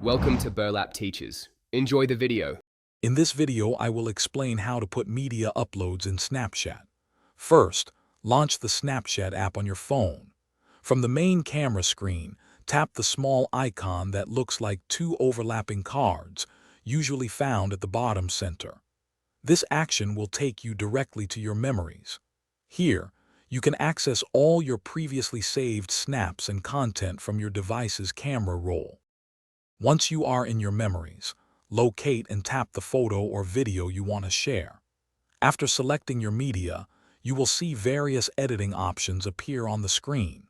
Welcome to Burlap Teachers. Enjoy the video. In this video, I will explain how to put media uploads in Snapchat. First, launch the Snapchat app on your phone. From the main camera screen, tap the small icon that looks like two overlapping cards, usually found at the bottom center. This action will take you directly to your memories. Here, you can access all your previously saved snaps and content from your device's camera roll. Once you are in your memories, locate and tap the photo or video you want to share. After selecting your media, you will see various editing options appear on the screen.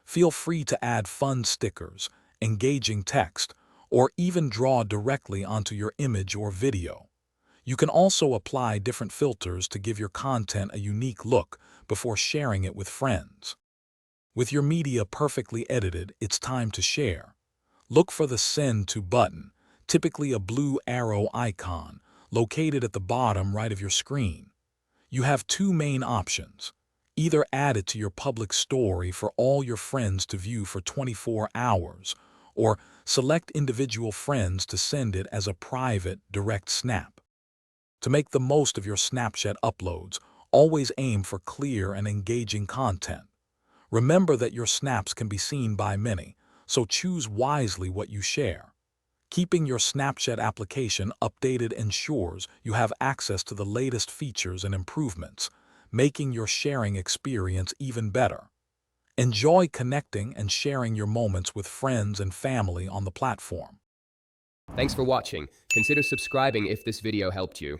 Feel free to add fun stickers, engaging text, or even draw directly onto your image or video. You can also apply different filters to give your content a unique look before sharing it with friends. With your media perfectly edited, it's time to share. Look for the Send To button, typically a blue arrow icon, located at the bottom right of your screen. You have two main options. Either add it to your public story for all your friends to view for 24 hours, or select individual friends to send it as a private, direct snap. To make the most of your Snapchat uploads, always aim for clear and engaging content. Remember that your snaps can be seen by many, so choose wisely what you share. Keeping your Snapchat application updated ensures you have access to the latest features and improvements, making your sharing experience even better. Enjoy connecting and sharing your moments with friends and family on the platform. Thanks for watching. Consider subscribing if this video helped you.